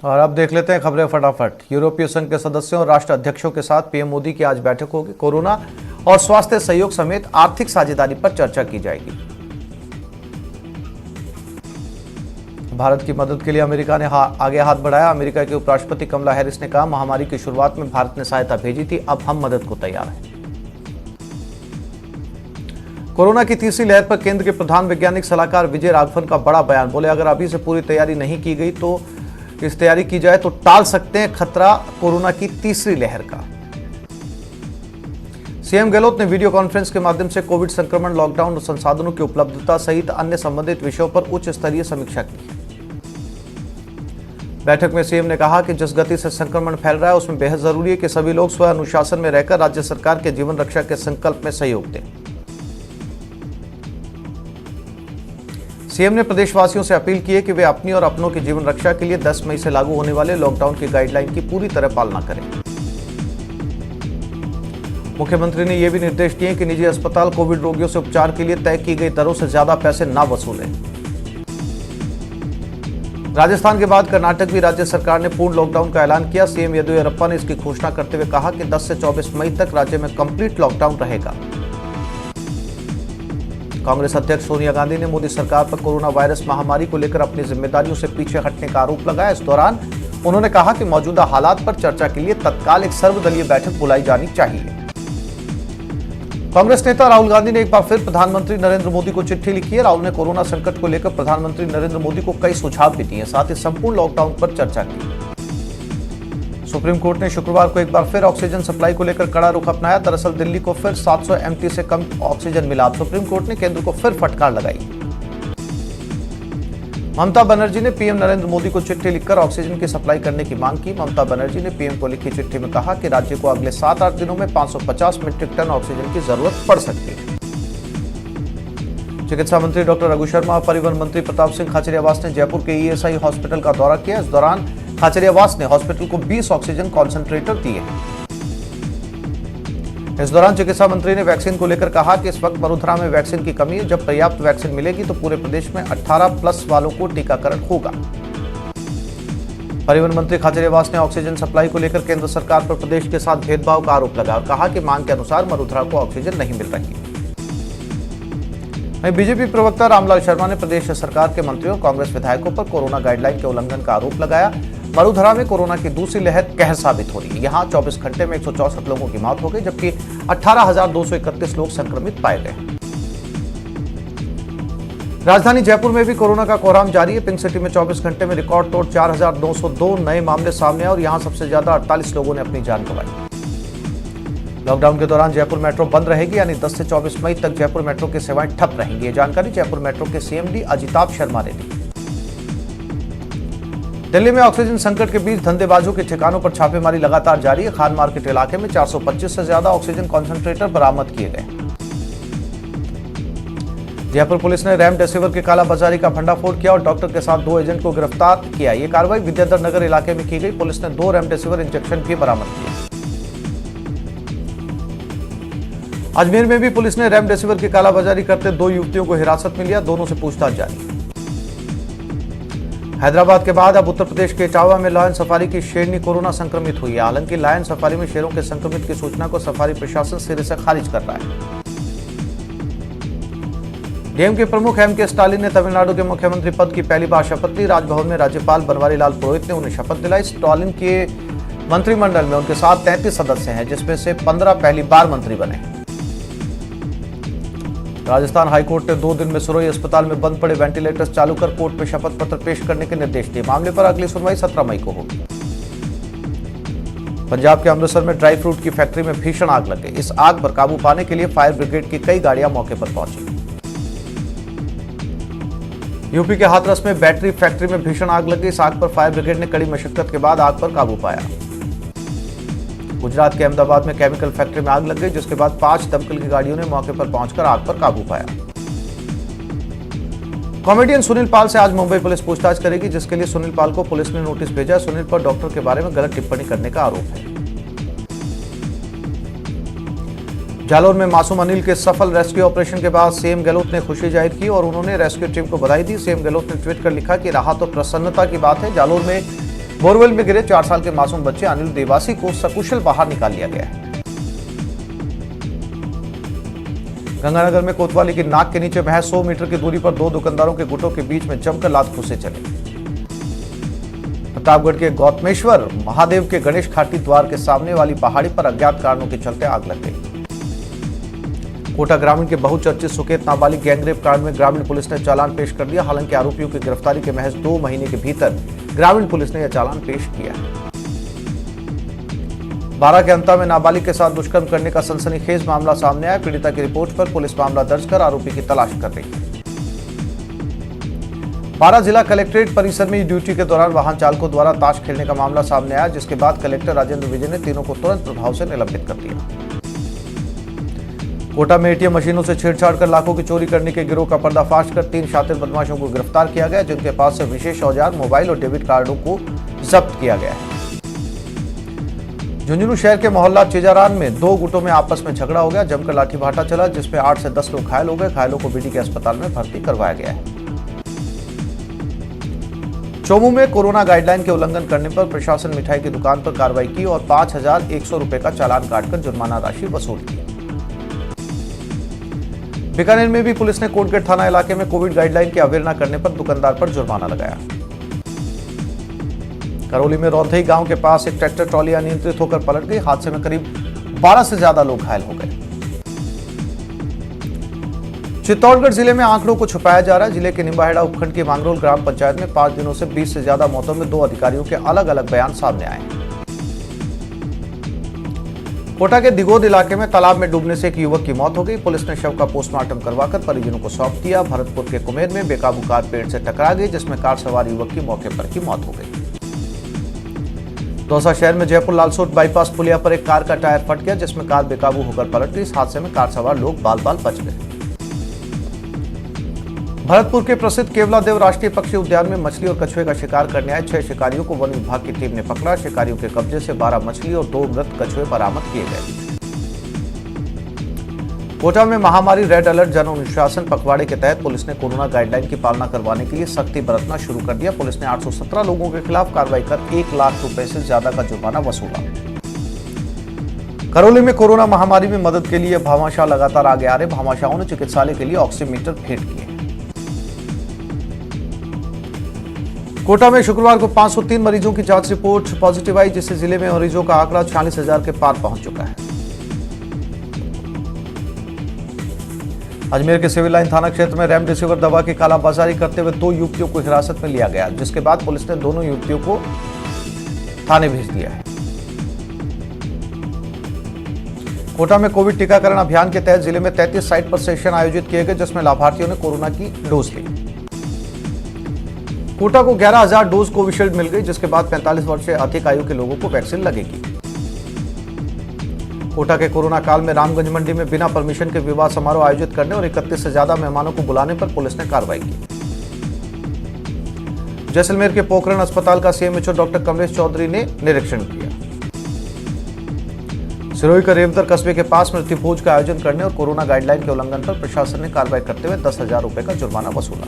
और अब देख लेते हैं खबरें फटाफट। यूरोपीय संघ के सदस्यों और राष्ट्र अध्यक्षों के साथ पीएम मोदी की आज बैठक होगी। कोरोना और स्वास्थ्य सहयोग समेत आर्थिक साझेदारी पर चर्चा की जाएगी। भारत की मदद के लिए अमेरिका ने आगे हाथ बढ़ाया। अमेरिका के उपराष्ट्रपति कमला हैरिस ने कहा, महामारी की शुरुआत में भारत ने सहायता भेजी थी, अब हम मदद को तैयार हैं। कोरोना की तीसरी लहर पर केंद्र के प्रधान वैज्ञानिक सलाहकार विजय राघवन का बड़ा बयान। बोले, अगर अभी से पूरी तैयारी नहीं की गई तो इस तैयारी की जाए तो टाल सकते हैं खतरा कोरोना की तीसरी लहर का। सीएम गहलोत ने वीडियो कॉन्फ्रेंस के माध्यम से कोविड संक्रमण, लॉकडाउन और संसाधनों की उपलब्धता सहित अन्य संबंधित विषयों पर उच्च स्तरीय समीक्षा की। बैठक में सीएम ने कहा कि जिस गति से संक्रमण फैल रहा है उसमें बेहद जरूरी है कि सभी लोग स्व अनुशासन में रहकर राज्य सरकार के जीवन रक्षा के संकल्प में सहयोग दें। सीएम ने प्रदेशवासियों से अपील की है कि वे अपनी और अपनों की जीवन रक्षा के लिए 10 मई से लागू होने वाले लॉकडाउन की गाइडलाइन की पूरी तरह पालना करें। मुख्यमंत्री ने यह भी निर्देश दिए कि निजी अस्पताल कोविड रोगियों से उपचार के लिए तय की गई दरों से ज्यादा पैसे न वसूलें। राजस्थान के बाद कर्नाटक भी राज्य सरकार ने पूर्ण लॉकडाउन का ऐलान किया। सीएम येदियुरप्पा ने इसकी घोषणा करते हुए कहा कि 10 से 24 मई तक राज्य में कंप्लीट लॉकडाउन रहेगा। कांग्रेस अध्यक्ष सोनिया गांधी ने मोदी सरकार पर कोरोना वायरस महामारी को लेकर अपनी जिम्मेदारियों से पीछे हटने का आरोप लगाया। इस दौरान उन्होंने कहा कि मौजूदा हालात पर चर्चा के लिए तत्काल एक सर्वदलीय बैठक बुलाई जानी चाहिए। कांग्रेस नेता राहुल गांधी ने एक बार फिर प्रधानमंत्री नरेंद्र मोदी को चिट्ठी लिखी है। राहुल ने कोरोना संकट को लेकर प्रधानमंत्री नरेंद्र मोदी को कई सुझाव भी दिए, साथ ही संपूर्ण लॉकडाउन पर चर्चा की। सुप्रीम कोर्ट ने शुक्रवार को एक बार फिर ऑक्सीजन सप्लाई को लेकर कड़ा रुख अपनाया। दरअसल दिल्ली को फिर 700 एमटी से कम ऑक्सीजन मिला। सुप्रीम कोर्ट ने केंद्र को फिर फटकार लगाई। ममता बनर्जी ने पीएम नरेंद्र मोदी को चिट्ठी लिखकर ऑक्सीजन की सप्लाई करने की मांग की। ममता बनर्जी ने पीएम को लिखी चिट्ठी में कहा कि राज्य को अगले 7-8 दिनों में 550 मीट्रिक टन ऑक्सीजन की जरूरत पड़ सकती है। चिकित्सा मंत्री डॉक्टर रघु शर्मा और परिवहन मंत्री प्रताप सिंह खाचरियावास ने जयपुर के ईएसआई हॉस्पिटल का दौरा किया। इस दौरान खाचरियावास ने हॉस्पिटल को 20 ऑक्सीजन कॉन्सेंट्रेटर दिए। इस दौरान चिकित्सा मंत्री ने वैक्सीन को लेकर कहा कि इस वक्त वडोदरा में वैक्सीन की कमी है। जब पर्याप्त वैक्सीन मिलेगी तो पूरे प्रदेश में 18+ वालों को टीकाकरण होगा। परिवहन मंत्री खाचरियावास ने ऑक्सीजन सप्लाई को लेकर केंद्र सरकार पर प्रदेश के साथ भेदभाव का आरोप लगाया और कहा कि मांग के अनुसार वडोदरा को ऑक्सीजन नहीं मिल रही। वहीं बीजेपी प्रवक्ता रामलाल शर्मा ने प्रदेश सरकार के मंत्रियों, कांग्रेस विधायकों पर कोरोना गाइडलाइन के उल्लंघन का आरोप लगाया। वडोदरा में कोरोना की दूसरी लहर कहर साबित हो रही है। यहां 24 घंटे में 164 लोगों की मौत हो गई, जबकि 18,231 लोग संक्रमित पाए गए। राजधानी जयपुर में भी कोरोना का कोहराम जारी है। पिंक सिटी में 24 घंटे में रिकॉर्ड तोड़ 4,902 नए मामले सामने आए और यहां सबसे ज्यादा 48 लोगों ने अपनी जान गंवाई। लॉकडाउन के दौरान जयपुर मेट्रो बंद रहेगी, यानी 10 से 24 मई तक जयपुर मेट्रो की सेवाएं ठप रहेंगी। ये जानकारी जयपुर मेट्रो के सीएमडी अजिताभ शर्मा ने दी। दिल्ली में ऑक्सीजन संकट के बीच धंधेबाजों के ठिकानों पर छापेमारी लगातार जारी है। खान मार्केट इलाके में 425 से ज्यादा ऑक्सीजन कॉन्सेंट्रेटर बरामद किए गए। जयपुर पुलिस ने रेमडेसिविर की कालाबाजारी का भंडाफोड़ किया और डॉक्टर के साथ 2 एजेंट को गिरफ्तार किया। यह कार्रवाई विद्याधर नगर इलाके में की गई। पुलिस ने 2 रेमडेसिविर इंजेक्शन भी बरामद किए। अजमेर में भी पुलिस ने रेमडेसिविर की कालाबाजारी करते 2 युवतियों को हिरासत में लिया। दोनों से पूछताछ जारी। हैदराबाद के बाद अब उत्तर प्रदेश के इटावा में लायन सफारी की शेरनी कोरोना संक्रमित हुई है। हालांकि लायन सफारी में शेरों के संक्रमित की सूचना को सफारी प्रशासन सिरे से खारिज कर रहा है। डीएमके प्रमुख एमके स्टालिन ने तमिलनाडु के मुख्यमंत्री पद की पहली बार शपथ ली। राजभवन में राज्यपाल बनवारी लाल पुरोहित ने उन्हें शपथ दिलाई। स्टालिन के मंत्रिमंडल में उनके साथ 33 सदस्य हैं, जिसमें से 15 पहली बार मंत्री बने। राजस्थान हाईकोर्ट ने 2 दिन में सुरोई अस्पताल में बंद पड़े वेंटिलेटर्स चालू कर कोर्ट में शपथ पत्र पेश करने के निर्देश दिए। मामले पर अगली सुनवाई 17 मई को होगी। पंजाब के अमृतसर में ड्राई फ्रूट की फैक्ट्री में भीषण आग लग गई। इस आग पर काबू पाने के लिए फायर ब्रिगेड की कई गाड़ियां मौके पर पहुंची। यूपी के हाथरस में बैटरी फैक्ट्री में भीषण आग लग गई। इस आग पर फायर ब्रिगेड ने कड़ी मशक्कत के बाद आग पर काबू पाया। गुजरात के अहमदाबाद में केमिकल फैक्ट्री में आग लग गई, जिसके बाद 5 दमकल की गाड़ियों ने मौके पर पहुंचकर आग पर काबू पाया। कॉमेडियन सुनील पाल से आज मुंबई पुलिस पूछताछ करेगी, जिसके लिए सुनील पाल को पुलिस ने नोटिस भेजा। सुनील पर डॉक्टर के बारे में गलत टिप्पणी करने का आरोप है। जालौर में मासूम अनिल के सफल रेस्क्यू ऑपरेशन के बाद सीएम गहलोत ने खुशी जाहिर की और उन्होंने रेस्क्यू टीम को बधाई दी। सीएम गहलोत ने ट्वीट कर लिखा कि राहत और प्रसन्नता की बात है। जालौर में बोरवेल में गिरे 4 साल के मासूम बच्चे अनिल देवासी को सकुशल बाहर निकाल लिया गया है। गंगानगर में कोतवाली की नाक के नीचे महज 100 मीटर की दूरी पर 2 दुकानदारों के गुटों के बीच में जमकर लात घुसे चले। प्रतापगढ़ के गौतमेश्वर महादेव के गणेश घाटी द्वार के सामने वाली पहाड़ी पर अज्ञात कारणों के चलते आग लग गई। कोटा ग्रामीण के बहुचर्चित सुकेत नाबालिग गैंगरेप कांड में ग्रामीण पुलिस ने चालान पेश कर दिया। हालांकि आरोपियों की गिरफ्तारी के महज 2 महीने के भीतर ग्रामीण पुलिस ने यह चालान पेश किया। 12 के अंता में नाबालिग के साथ दुष्कर्म करने का सनसनीखेज मामला सामने आया। पीड़िता की रिपोर्ट पर पुलिस मामला दर्ज कर आरोपी की तलाश कर रही है। 12 जिला कलेक्ट्रेट परिसर में ड्यूटी के दौरान वाहन चालकों द्वारा ताश खेलने का मामला सामने आया, जिसके बाद कलेक्टर राजेंद्र विजय ने तीनों को तुरंत प्रभाव से निलंबित कर दिया। कोटा में एटीएम मशीनों से छेड़छाड़ कर लाखों की चोरी करने के गिरोह का पर्दाफाश कर 3 शातिर बदमाशों को गिरफ्तार किया गया, जिनके पास से विशेष औजार, मोबाइल और डेबिट कार्डों को जब्त किया गया है। झुंझुनू शहर के मोहल्ला चिजारान में 2 गुटों में आपस में झगड़ा हो गया। जमकर लाठीभाटा चला, जिसमें 8 से 10 लोग घायल हो गए। घायलों को बीडी के अस्पताल में भर्ती करवाया गया है। चोमू में कोरोना गाइडलाइन के उल्लंघन करने पर प्रशासन मिठाई की दुकान पर कार्रवाई की और 5,100 रुपए का चालान काटकर जुर्माना राशि वसूल की। बीकानेर में भी पुलिस ने कोटगेट थाना इलाके में कोविड गाइडलाइन की अवहेलना करने पर दुकानदार पर जुर्माना लगाया। करौली में रौंधई गांव के पास एक ट्रैक्टर ट्रॉली अनियंत्रित होकर पलट गई। हादसे में करीब 12 से ज्यादा लोग घायल हो गए। चित्तौड़गढ़ जिले में आंकड़ों को छुपाया जा रहा है। जिले के निम्बाहेड़ा उपखंड की मांगरोल ग्राम पंचायत में 5 दिनों से 20 से ज्यादा मौतों में 2 अधिकारियों के अलग अलग बयान सामने आए। कोटा के दिगोद इलाके में तालाब में डूबने से एक युवक की मौत हो गई। पुलिस ने शव का पोस्टमार्टम करवाकर परिजनों को सौंप दिया। भरतपुर के कुमेर में बेकाबू कार पेड़ से टकरा गई, जिसमें कार सवार युवक की मौके पर ही मौत हो गई। दौसा शहर में जयपुर लालसोट बाईपास पुलिया पर एक कार का टायर फट गया, जिसमें कार बेकाबू होकर पलट गई। इस हादसे में कार सवार लोग बाल बाल बच गए। भरतपुर के प्रसिद्ध केवलादेव राष्ट्रीय पक्षी उद्यान में मछली और कछुए का शिकार करने आए 6 शिकारियों को वन विभाग की टीम ने पकड़ा। शिकारियों के कब्जे से 12 मछली और 2 मृत कछुए बरामद किए गए। कोटा में महामारी रेड अलर्ट जन अनुशासन पखवाड़े के तहत पुलिस ने कोरोना गाइडलाइन की पालना करवाने के लिए सख्ती बरतना शुरू कर दिया। पुलिस ने 817 लोगों के खिलाफ कार्रवाई कर 1 लाख रुपए से ज्यादा का जुर्माना वसूला। करौली में कोरोना महामारी में मदद के लिए भामाशाह लगातार आगे आ रहे। भामाशाहों ने चिकित्सालय के लिए ऑक्सीमीटर भेंट किए। कोटा में शुक्रवार को 503 मरीजों की जांच रिपोर्ट पॉजिटिव आई, जिससे जिले में मरीजों का आंकड़ा 46,000 के पार पहुंच चुका है। अजमेर के सिविल लाइन थाना क्षेत्र में रेमडेसिविर दवा की कालाबाजारी करते हुए 2 युवतियों को हिरासत में लिया गया, जिसके बाद पुलिस ने दोनों युवतियों को थाने भेज दिया है। कोटा में कोविड टीकाकरण अभियान के तहत जिले में 33 साइट पर सेशन आयोजित किए गए, जिसमें लाभार्थियों ने कोरोना की डोज ली। कोटा को 11,000 डोज कोविशील्ड मिल गई, जिसके बाद 45 वर्ष से अधिक आयु के लोगों को वैक्सीन लगेगी। कोटा के कोरोना काल में रामगंज मंडी में बिना परमिशन के विवाह समारोह आयोजित करने और 31 से ज्यादा मेहमानों को बुलाने पर पुलिस ने कार्रवाई की। जैसलमेर के पोखरण अस्पताल का सीएमएचओ डॉक्टर कमलेश चौधरी ने निरीक्षण किया। सिरोही के रेवतर कस्बे के पास मृत्यु भोज का आयोजन करने और कोरोना गाइडलाइन के उल्लंघन पर प्रशासन ने कार्रवाई करते हुए 10,000 रुपए का जुर्माना वसूला।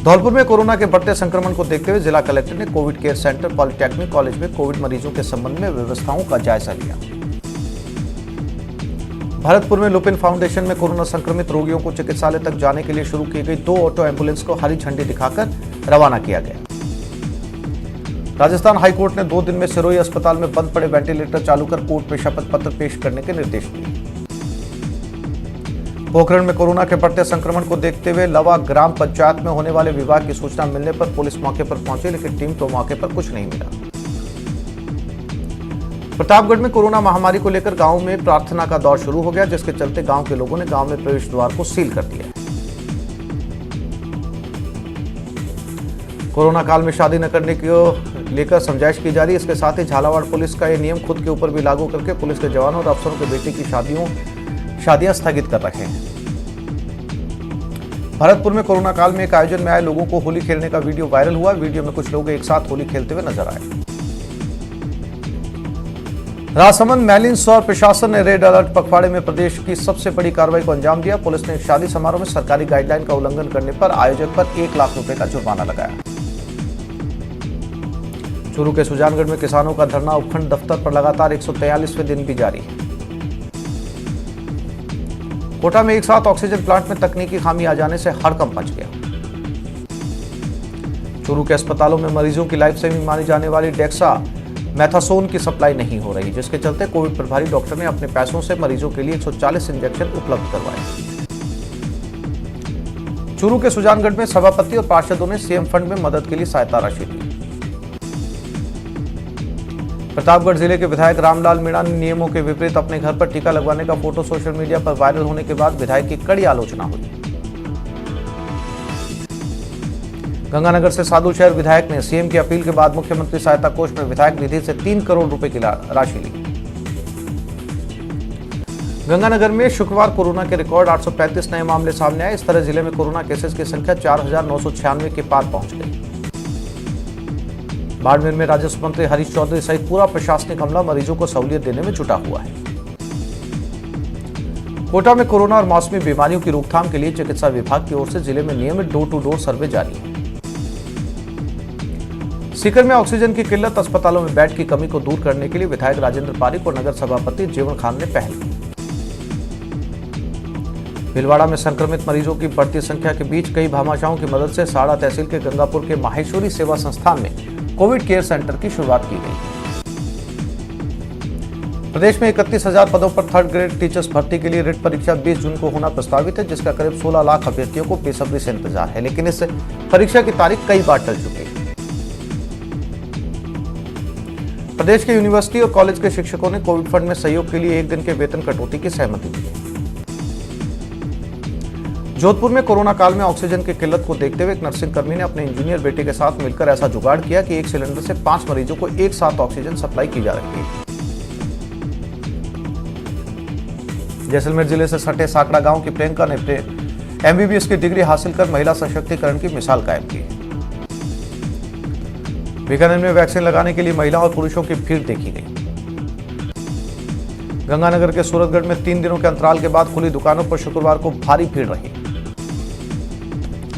धौलपुर में कोरोना के बढ़ते संक्रमण को देखते हुए जिला कलेक्टर ने Covid care centre polytechnic college में कोविड मरीजों के संबंध में व्यवस्थाओं का जायजा लिया। भरतपुर में लुपिन फाउंडेशन में कोरोना संक्रमित रोगियों को चिकित्सालय तक जाने के लिए शुरू की गई 2 ऑटो एम्बुलेंस को हरी झंडी दिखाकर रवाना किया गया। राजस्थान हाईकोर्ट ने 2 दिन में सिरोही अस्पताल में बंद पड़े वेंटिलेटर चालू कर कोर्ट में शपथ पत्र पेश करने के निर्देश दिए। पोखरण में कोरोना के बढ़ते संक्रमण को देखते हुए लवा ग्राम पंचायत में होने वाले विवाह की सूचना मिलने पर पुलिस मौके पर पहुंची, लेकिन टीम को मौके पर कुछ नहीं मिला। प्रतापगढ़ में कोरोना महामारी को लेकर गांव में प्रार्थना का दौर शुरू हो गया, जिसके चलते गांव के लोगों ने गांव में प्रवेश द्वार को सील कर दिया है। कोरोना काल में शादी न करने को लेकर समझाइश की जा रही है। इसके साथ ही झालावाड़ पुलिस का यह नियम खुद के ऊपर भी लागू करके पुलिस के जवानों और अफसरों के बेटे की शादियां स्थगित कर रखे हैं। भरतपुर में कोरोना काल में एक आयोजन में आए लोगों को होली खेलने का वीडियो वायरल हुआ। वीडियो में कुछ लोग एक साथ होली खेलते हुए नजर आए। राजसमंद, मैलिन्स और प्रशासन ने रेड अलर्ट पखवाड़े में प्रदेश की सबसे बड़ी कार्रवाई को अंजाम दिया। पुलिस ने शादी समारोह में सरकारी गाइडलाइन का उल्लंघन करने पर आयोजक पर 1 लाख रुपए का जुर्माना लगाया। चूरू के सुजानगढ़ में किसानों का धरना उपखंड दफ्तर पर लगातार 143वें दिन भी जारी है। कोटा में एक साथ ऑक्सीजन प्लांट में तकनीकी खामी आ जाने से हड़कंप मच गया। चूरू के अस्पतालों में मरीजों की लाइफ सेविंग मानी जाने वाली डेक्सा मैथासोन की सप्लाई नहीं हो रही, जिसके चलते कोविड प्रभारी डॉक्टर ने अपने पैसों से मरीजों के लिए 140 इंजेक्शन उपलब्ध करवाए। चूरू के सुजानगढ़ में सभापति और पार्षदों ने सीएम फंड में मदद के लिए सहायता राशि दी। प्रतापगढ़ जिले के विधायक रामलाल मीणा ने नियमों के विपरीत अपने घर पर टीका लगवाने का फोटो सोशल मीडिया पर वायरल होने के बाद विधायक की कड़ी आलोचना हुई। गंगानगर से साधु शहर विधायक ने सीएम की अपील के बाद मुख्यमंत्री सहायता कोष में विधायक निधि से 3 करोड़ रुपए की राशि ली। गंगानगर में शुक्रवार कोरोना के रिकॉर्ड 835 नए मामले सामने आए। इस तरह जिले में कोरोना केसेस की संख्या 4,996 के पार पहुंच गई। बाड़मेर में राजस्व मंत्री हरीश चौधरी सहित पूरा प्रशासनिक अमला मरीजों को सहूलियत देने में जुटा हुआ है। कोटा में कोरोना और मौसमी बीमारियों की रोकथाम के लिए चिकित्सा विभाग की ओर से जिले में नियमित डोर टू डोर सर्वे जारी है। सीकर में ऑक्सीजन की किल्लत, अस्पतालों में बेड की कमी को दूर करने के लिए विधायक राजेंद्र पारिक और नगर सभापति जीवन खान ने पहल की। भीलवाड़ा में संक्रमित मरीजों की बढ़ती संख्या के बीच कई भामाशाहों की मदद से साड़ा तहसील के गंगापुर के माहेश्वरी सेवा संस्थान में कोविड केयर सेंटर की शुरुआत की गई। प्रदेश में 31,000 पदों पर थर्ड ग्रेड टीचर्स भर्ती के लिए रिट परीक्षा 20 जून को होना प्रस्तावित है, जिसका करीब 16 लाख अभ्यर्थियों को बेसब्री से इंतजार है, लेकिन इस परीक्षा की तारीख कई बार टल चुकी है। प्रदेश के यूनिवर्सिटी और कॉलेज के शिक्षकों ने कोविड फंड में सहयोग के लिए 1 दिन के वेतन कटौती की सहमति दी है। जोधपुर में कोरोना काल में ऑक्सीजन की किल्लत को देखते हुए एक नर्सिंग कर्मी ने अपने इंजीनियर बेटे के साथ मिलकर ऐसा जुगाड़ किया कि एक सिलेंडर से 5 मरीजों को एक साथ ऑक्सीजन सप्लाई की जा रही है। जैसलमेर जिले से सटे साकड़ा गांव की प्रियंका ने MBBS की डिग्री हासिल कर महिला सशक्तिकरण की मिसाल कायम की। बीकानेर में वैक्सीन लगाने के लिए महिला और पुरुषों की भीड़ देखी गई। गंगानगर के सूरतगढ़ में 3 दिनों के अंतराल के बाद खुली दुकानों पर शुक्रवार को भारी भीड़ रही।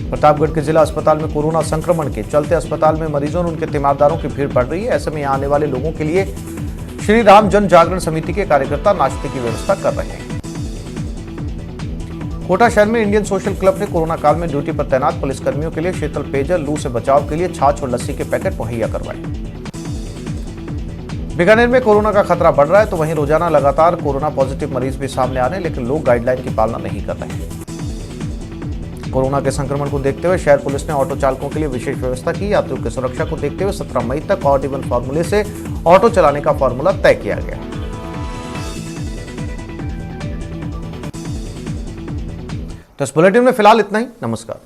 प्रतापगढ़ के जिला अस्पताल में कोरोना संक्रमण के चलते अस्पताल में मरीजों और उनके तीमारदारों की भीड़ बढ़ रही है। ऐसे में यहां आने वाले लोगों के लिए श्री राम जन जागरण समिति के कार्यकर्ता नाश्ते की व्यवस्था कर रहे हैं। कोटा शहर में इंडियन सोशल क्लब ने कोरोना काल में ड्यूटी पर तैनात पुलिसकर्मियों के लिए शीतल पेयजल, लू से बचाव के लिए छाछ और लस्सी के पैकेट मुहैया करवाए। बीकानेर में कोरोना का खतरा बढ़ रहा है, तो वहीं रोजाना लगातार कोरोना पॉजिटिव मरीज भी सामने आ रहे हैं, लेकिन लोग गाइडलाइन की पालना नहीं कर रहे हैं। कोरोना के संक्रमण को देखते हुए शहर पुलिस ने ऑटो चालकों के लिए विशेष व्यवस्था की। यात्रियों की सुरक्षा को देखते हुए 17 मई तक ऑड इवन फॉर्मूले से ऑटो चलाने का फॉर्मूला तय किया गया। तो इस बुलेटिन में फिलहाल इतना ही। नमस्कार।